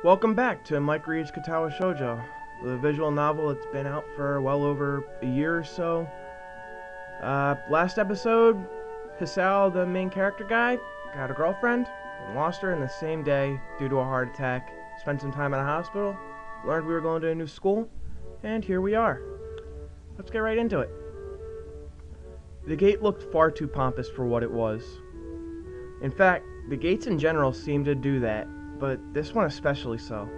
Welcome back to Mike Reed's Katawa Shoujo, the visual novel that's been out for well over a year or so. Last episode, Hisao, the main character guy, got a girlfriend and lost her in the same day due to a heart attack. Spent some time in a hospital, learned we were going to a new school, and here we are. Let's get right into it. The gate looked far too pompous for what it was. In fact, the gates in general seemed to do that, but this one especially so.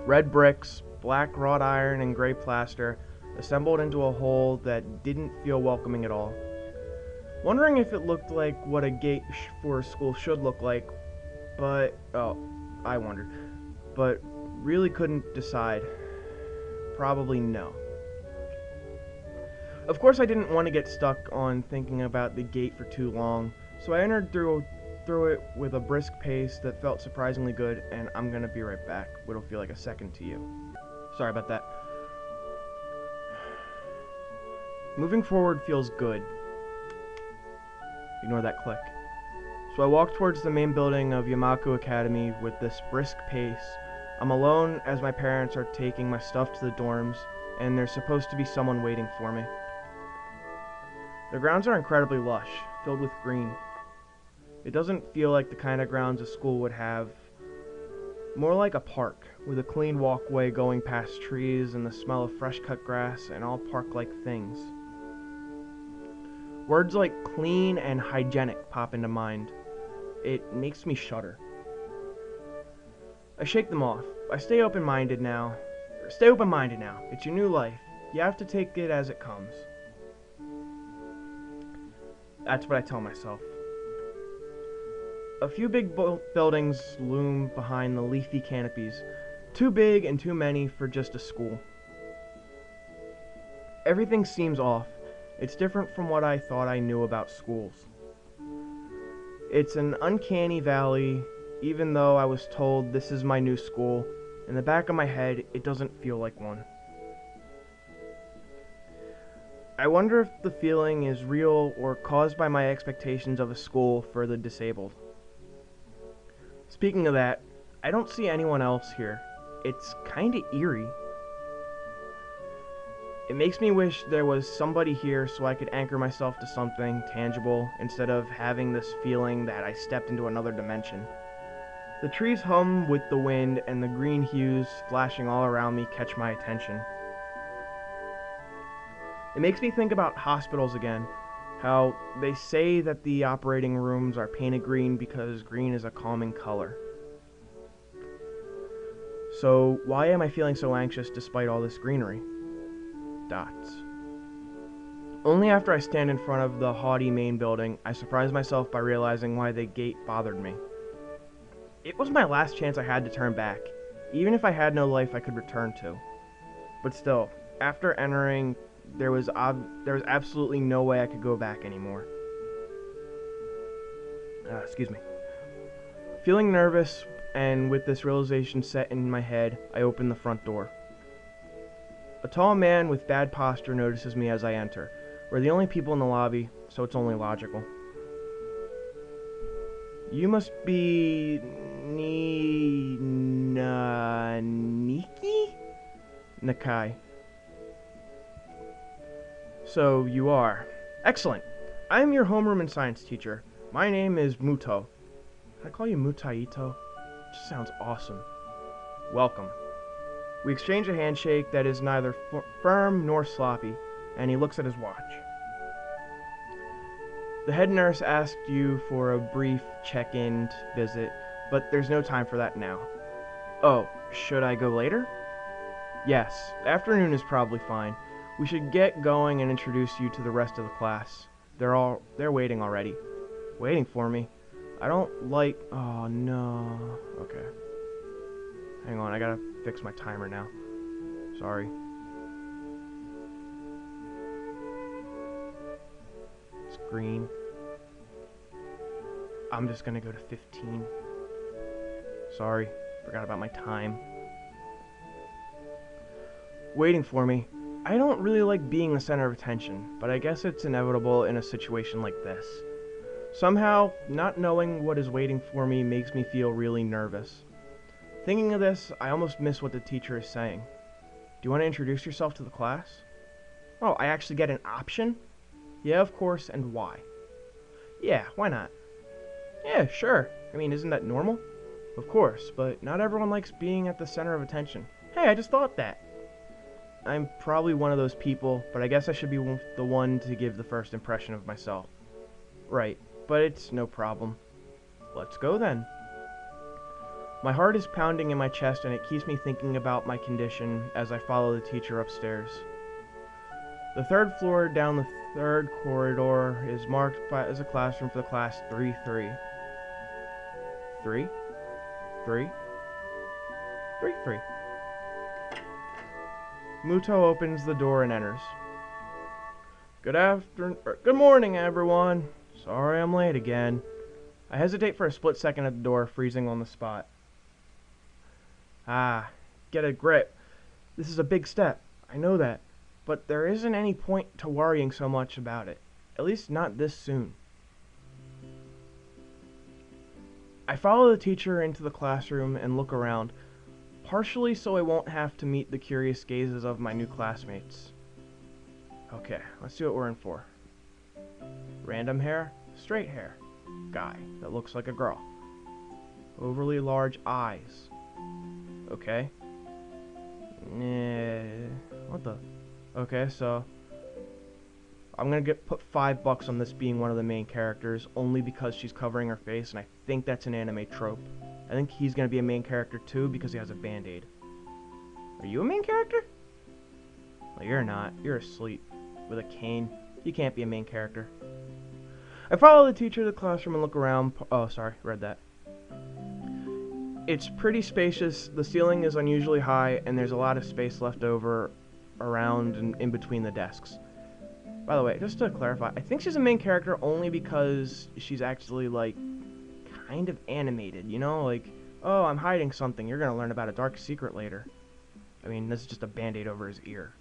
Red bricks, black wrought iron, and gray plaster assembled into a whole that didn't feel welcoming at all. Wondering if it looked like what a gate for a school should look like, I wondered, but really couldn't decide. Probably no. Of course I didn't want to get stuck on thinking about the gate for too long, so I entered through it with a brisk pace that felt surprisingly good, and I'm gonna be right back. What'll feel like a second to you. Sorry about that. Moving forward feels good. Ignore that click. So I walk towards the main building of Yamaku Academy with this brisk pace. I'm alone as my parents are taking my stuff to the dorms, and there's supposed to be someone waiting for me. The grounds are incredibly lush, filled with green. It doesn't feel like the kind of grounds a school would have. More like a park, with a clean walkway going past trees and the smell of fresh cut grass and all park-like things. Words like clean and hygienic pop into mind. It makes me shudder. I shake them off. I stay open-minded now. It's your new life. You have to take it as it comes. That's what I tell myself. A few big buildings loom behind the leafy canopies, too big and too many for just a school. Everything seems off. It's different from what I thought I knew about schools. It's an uncanny valley, even though I was told this is my new school. In the back of my head, it doesn't feel like one. I wonder if the feeling is real or caused by my expectations of a school for the disabled. Speaking of that, I don't see anyone else here. It's kinda eerie. It makes me wish there was somebody here so I could anchor myself to something tangible instead of having this feeling that I stepped into another dimension. The trees hum with the wind and the green hues flashing all around me catch my attention. It makes me think about hospitals again. How they say that the operating rooms are painted green because green is a calming color. So why am I feeling so anxious despite all this greenery? Dots. Only after I stand in front of the haughty main building, I surprise myself by realizing why the gate bothered me. It was my last chance I had to turn back, even if I had no life I could return to. But still, after entering, there was absolutely no way I could go back anymore. Excuse me. Feeling nervous, and with this realization set in my head, I open the front door. A tall man with bad posture notices me as I enter. We're the only people in the lobby, so it's only logical. You must be Niki? Nakai. So you are. Excellent. I am your homeroom and science teacher. My name is Muto. Can I call you Mutaito? It just sounds awesome. Welcome. We exchange a handshake that is neither firm nor sloppy, and he looks at his watch. The head nurse asked you for a brief check-in visit, but there's no time for that now. Oh, should I go later? Yes, afternoon is probably fine. We should get going and introduce you to the rest of the class. They're waiting already. Waiting for me. I don't like... Oh, no. Okay. Hang on, I gotta fix my timer now. Sorry. It's green. I'm just gonna go to 15. Sorry, forgot about my time. Waiting for me. I don't really like being the center of attention, but I guess it's inevitable in a situation like this. Somehow, not knowing what is waiting for me makes me feel really nervous. Thinking of this, I almost miss what the teacher is saying. Do you want to introduce yourself to the class? Oh, I actually get an option? Yeah, of course, and why? Yeah, why not? Yeah, sure. I mean, isn't that normal? Of course, but not everyone likes being at the center of attention. Hey, I just thought that. I'm probably one of those people, but I guess I should be the one to give the first impression of myself. Right, but it's no problem. Let's go then. My heart is pounding in my chest and it keeps me thinking about my condition as I follow the teacher upstairs. The third floor down the third corridor is marked as a classroom for the class 3-3. 3? 3? 3-3. Muto opens the door and enters. Good morning, everyone. Sorry I'm late again. I hesitate for a split second at the door, freezing on the spot. Ah, get a grip. This is a big step. I know that. But there isn't any point to worrying so much about it. At least not this soon. I follow the teacher into the classroom and look around, partially so I won't have to meet the curious gazes of my new classmates. Okay, let's see what we're in for. Random hair, straight hair. Guy that looks like a girl. Overly large eyes. Okay. What the? Okay, so I'm gonna put $5 on this being one of the main characters, only because she's covering her face, and I think that's an anime trope. I think he's gonna be a main character too because he has a band-aid. Are you a main character? Well, you're not. You're asleep with a cane. You can't be a main character. I follow the teacher to the classroom and look around. Oh, sorry, read that. It's pretty spacious, the ceiling is unusually high, and there's a lot of space left over around and in between the desks. By the way, just to clarify, I think she's a main character only because she's actually, like, kind of animated, you know? Like, oh, I'm hiding something, you're gonna learn about a dark secret later. I mean, this is just a band-aid over his ear.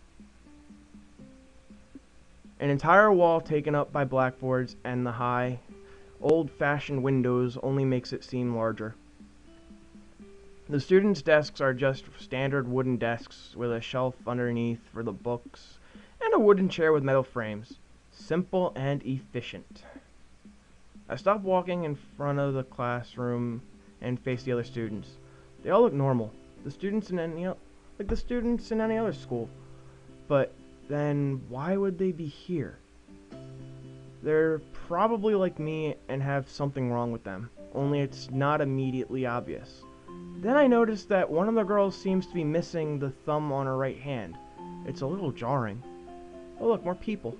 An entire wall taken up by blackboards and the high, old-fashioned windows only makes it seem larger. The students' desks are just standard wooden desks with a shelf underneath for the books and a wooden chair with metal frames. Simple and efficient. I stop walking in front of the classroom and face the other students. They all look normal. The students in any other school. But then why would they be here? They're probably like me and have something wrong with them, only it's not immediately obvious. Then I noticed that one of the girls seems to be missing the thumb on her right hand. It's a little jarring. Oh look, more people.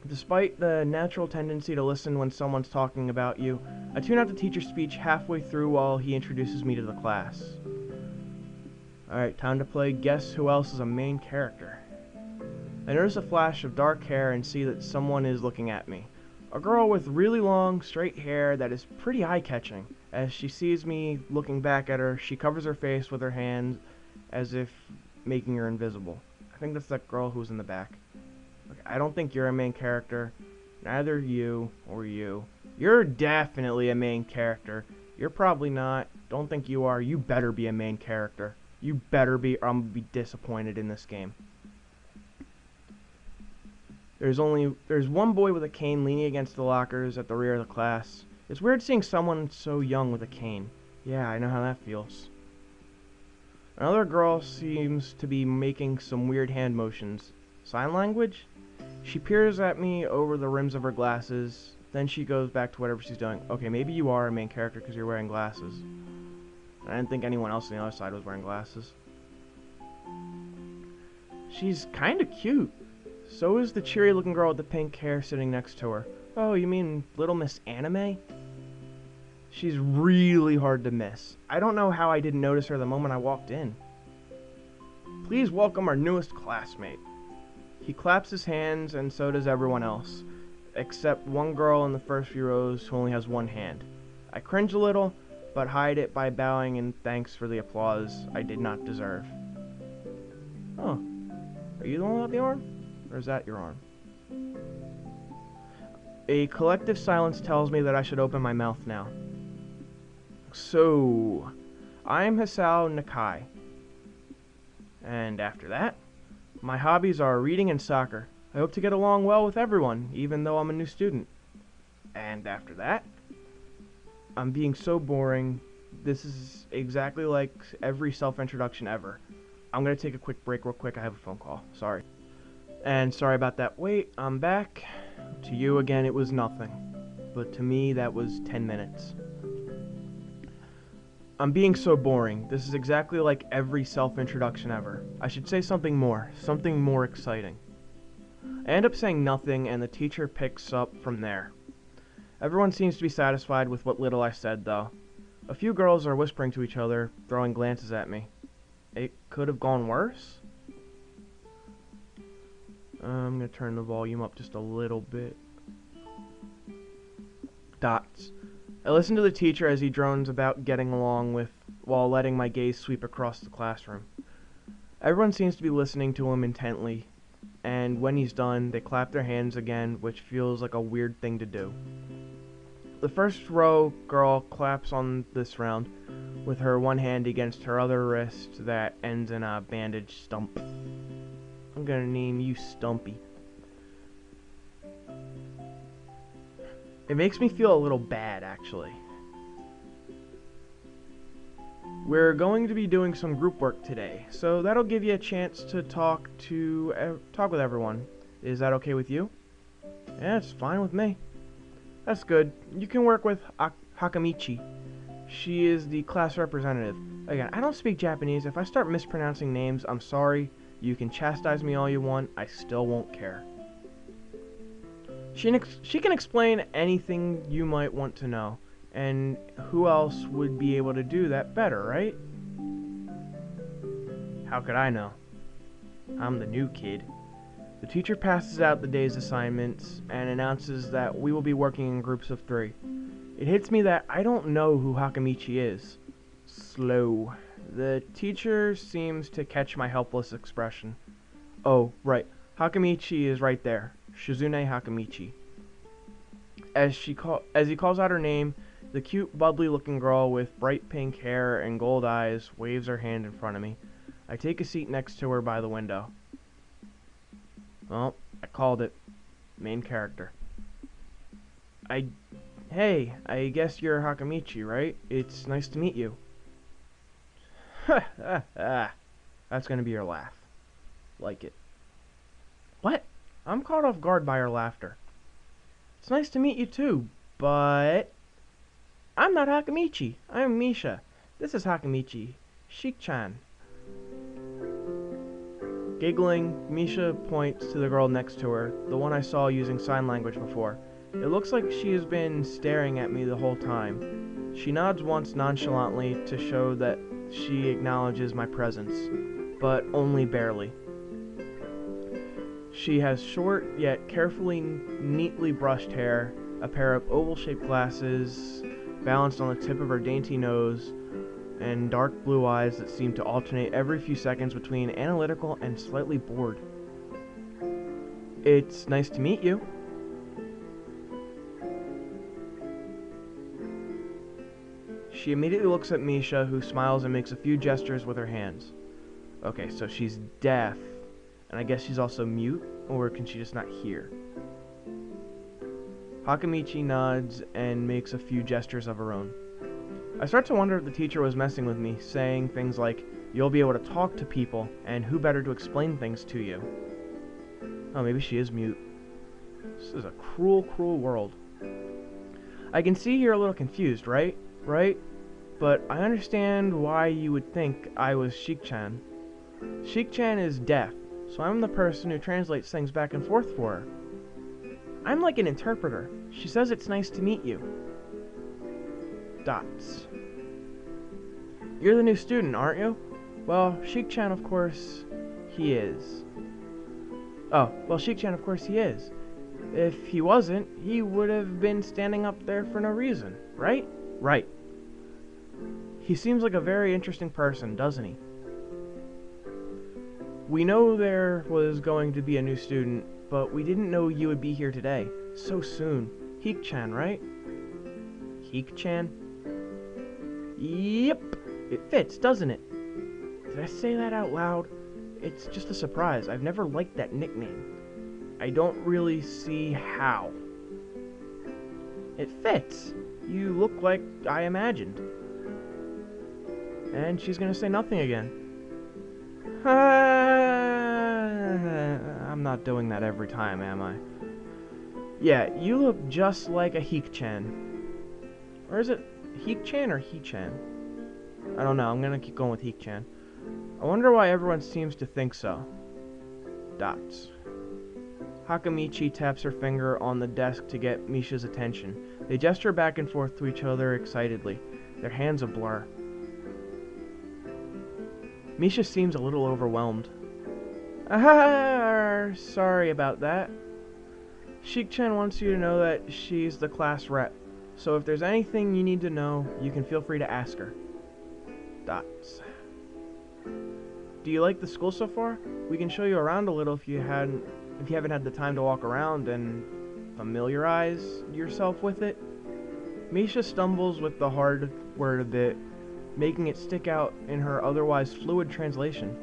Despite the natural tendency to listen when someone's talking about you, I tune out the teacher's speech halfway through while he introduces me to the class. Alright, time to play Guess Who Else is a Main Character. I notice a flash of dark hair and see that someone is looking at me. A girl with really long, straight hair that is pretty eye-catching. As she sees me looking back at her, she covers her face with her hand as if making her invisible. I think that's that girl who's in the back. Okay, I don't think you're a main character. Neither you or you. You're definitely a main character. You're probably not. Don't think you are. You better be a main character. You better be, or I'm gonna be disappointed in this game. There's one boy with a cane leaning against the lockers at the rear of the class. It's weird seeing someone so young with a cane. Yeah, I know how that feels. Another girl seems to be making some weird hand motions. Sign language? She peers at me over the rims of her glasses, then she goes back to whatever she's doing. Okay, maybe you are a main character because you're wearing glasses. I didn't think anyone else on the other side was wearing glasses. She's kinda cute. So is the cheery looking girl with the pink hair sitting next to her. Oh, you mean Little Miss Anime? She's really hard to miss. I don't know how I didn't notice her the moment I walked in. Please welcome our newest classmate. He claps his hands and so does everyone else, except one girl in the first few rows who only has one hand. I cringe a little, but hide it by bowing in thanks for the applause I did not deserve. Oh, are you the one without the arm? Or is that your arm? A collective silence tells me that I should open my mouth now. So, I'm Hisao Nakai. And after that, my hobbies are reading and soccer. I hope to get along well with everyone, even though I'm a new student. And after that, I'm being so boring. This is exactly like every self-introduction ever. I'm gonna take a quick break real quick. I have a phone call. Sorry. And sorry about that wait. I'm back. To you again, it was nothing. But to me, that was 10 minutes. I'm being so boring. This is exactly like every self-introduction ever. I should say something more exciting. I end up saying nothing, and the teacher picks up from there. Everyone seems to be satisfied with what little I said, though. A few girls are whispering to each other, throwing glances at me. It could have gone worse? I'm gonna turn the volume up just a little bit. Dots. I listen to the teacher as he drones about getting along with, while letting my gaze sweep across the classroom. Everyone seems to be listening to him intently, and when he's done, they clap their hands again, which feels like a weird thing to do. The first row girl claps on this round, with her one hand against her other wrist that ends in a bandaged stump. I'm gonna name you Stumpy. It makes me feel a little bad, actually. We're going to be doing some group work today, so that'll give you a chance to talk with everyone. Is that okay with you? Yeah, it's fine with me. That's good. You can work with Hakamichi. She is the class representative. Again, I don't speak Japanese. If I start mispronouncing names, I'm sorry. You can chastise me all you want. I still won't care. She can explain anything you might want to know. And who else would be able to do that better, right? How could I know? I'm the new kid. The teacher passes out the day's assignments and announces that we will be working in groups of 3. It hits me that I don't know who Hakamichi is. Slow. The teacher seems to catch my helpless expression. Oh, right. Hakamichi is right there. Shizune Hakamichi. As he calls out her name, the cute, bubbly-looking girl with bright pink hair and gold eyes waves her hand in front of me. I take a seat next to her by the window. Well, I called it. Main character. Hey, I guess you're Hakamichi, right? It's nice to meet you. That's gonna be your laugh. Like it. What? I'm caught off guard by her laughter. It's nice to meet you too, but I'm not Hakamichi. I'm Misha. This is Hakamichi. Shik-chan. Giggling, Misha points to the girl next to her, the one I saw using sign language before. It looks like she has been staring at me the whole time. She nods once nonchalantly to show that she acknowledges my presence, but only barely. She has short yet carefully, neatly brushed hair, a pair of oval-shaped glasses balanced on the tip of her dainty nose, and dark blue eyes that seem to alternate every few seconds between analytical and slightly bored. It's nice to meet you. She immediately looks at Misha, who smiles and makes a few gestures with her hands. Okay, so she's deaf, and I guess she's also mute, or can she just not hear? Hakamichi nods and makes a few gestures of her own. I start to wonder if the teacher was messing with me, saying things like, you'll be able to talk to people, and who better to explain things to you? Oh, maybe she is mute. This is a cruel, cruel world. I can see you're a little confused, right? But I understand why you would think I was Shik-chan. Shik-chan is deaf, so I'm the person who translates things back and forth for her. I'm like an interpreter. She says it's nice to meet you. Dots. You're the new student, aren't you? Well, Shik-chan, of course, he is. Oh, well, Shik-chan, of course, he is. If he wasn't, he would have been standing up there for no reason, right? Right. He seems like a very interesting person, doesn't he? We know there was going to be a new student, but we didn't know you would be here today. So soon. Hik-chan, right? Hik-chan? Yep, it fits, doesn't it? Did I say that out loud? It's just a surprise. I've never liked that nickname. I don't really see how. It fits. You look like I imagined. And she's gonna say nothing again. I'm not doing that every time, am I? Yeah, you look just like a Heek-chan. Or is it Heek-chan or He-chan? I don't know, I'm gonna keep going with Heek-chan. I wonder why everyone seems to think so. Dots. Hakamichi taps her finger on the desk to get Misha's attention. They gesture back and forth to each other excitedly, their hands a blur. Misha seems a little overwhelmed. Sorry about that. Sheik-chan wants you to know that she's the class rep, so if there's anything you need to know, you can feel free to ask her. Dots. Do you like the school so far? We can show you around a little if you haven't had the time to walk around and familiarize yourself with it. Misha stumbles with the hard word a bit, making it stick out in her otherwise fluid translation.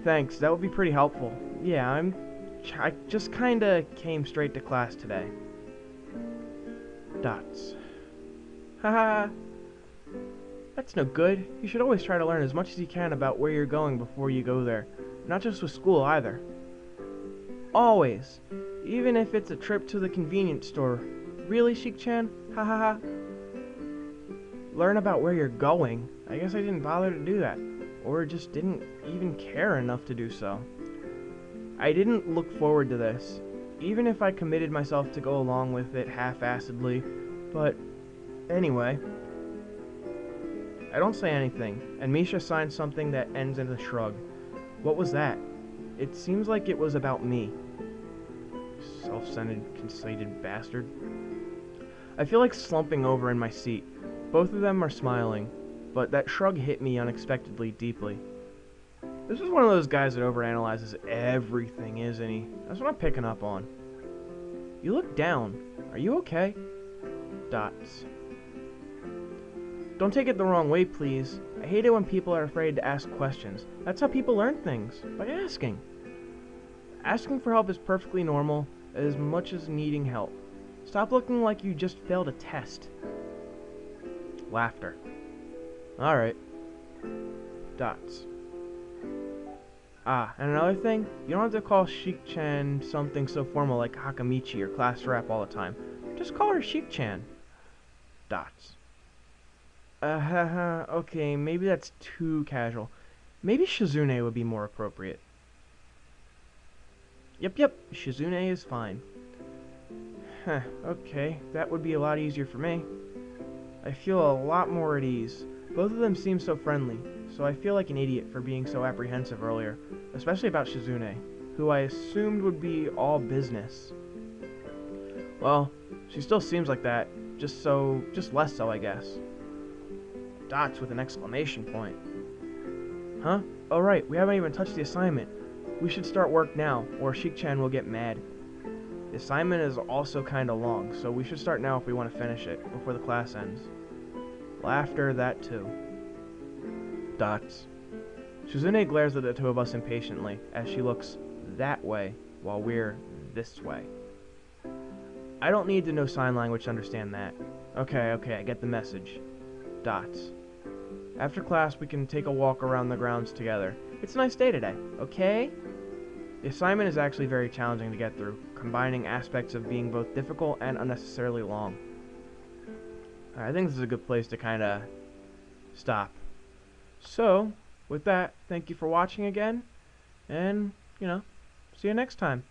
Thanks, that would be pretty helpful. Yeah, I just kinda came straight to class today. Dots. Haha. That's no good. You should always try to learn as much as you can about where you're going before you go there. Not just with school either. Always. Even if it's a trip to the convenience store. Really, Sheik-chan? Ha ha ha. Learn about where you're going? I guess I didn't bother to do that. Or just didn't even care enough to do so. I didn't look forward to this. Even if I committed myself to go along with it half-assedly. But anyway. I don't say anything, and Misha signs something that ends in a shrug. What was that? It seems like it was about me. Self-centered, conceited bastard. I feel like slumping over in my seat. Both of them are smiling, but that shrug hit me unexpectedly deeply. This is one of those guys that overanalyzes everything, isn't he? That's what I'm picking up on. You look down. Are you okay? Dots. Don't take it the wrong way, please. I hate it when people are afraid to ask questions. That's how people learn things, by asking. Asking for help is perfectly normal, as much as needing help. Stop looking like you just failed a test. Laughter. Alright. Dots. And another thing, you don't have to call Sheik-chan something so formal like Hakamichi or class rep all the time. Just call her Sheik-chan. Dots. Okay, maybe that's too casual. Maybe Shizune would be more appropriate. Yep, Shizune is fine. Okay, that would be a lot easier for me. I feel a lot more at ease. Both of them seem so friendly, so I feel like an idiot for being so apprehensive earlier, especially about Shizune, who I assumed would be all business. Well, she still seems like that, just less so, I guess. Dots with an exclamation point. Huh? Oh right, we haven't even touched the assignment. We should start work now, or Sheik-chan will get mad. The assignment is also kinda long, so we should start now if we want to finish it, before the class ends. Laughter, that too. Dots. Shizune glares at the two of us impatiently, as she looks that way, while we're this way. I don't need to know sign language to understand that. Okay, I get the message. Dots. After class, we can take a walk around the grounds together. It's a nice day today, okay? The assignment is actually very challenging to get through, combining aspects of being both difficult and unnecessarily long. I think this is a good place to kinda stop. So, with that, thank you for watching again, and, see you next time.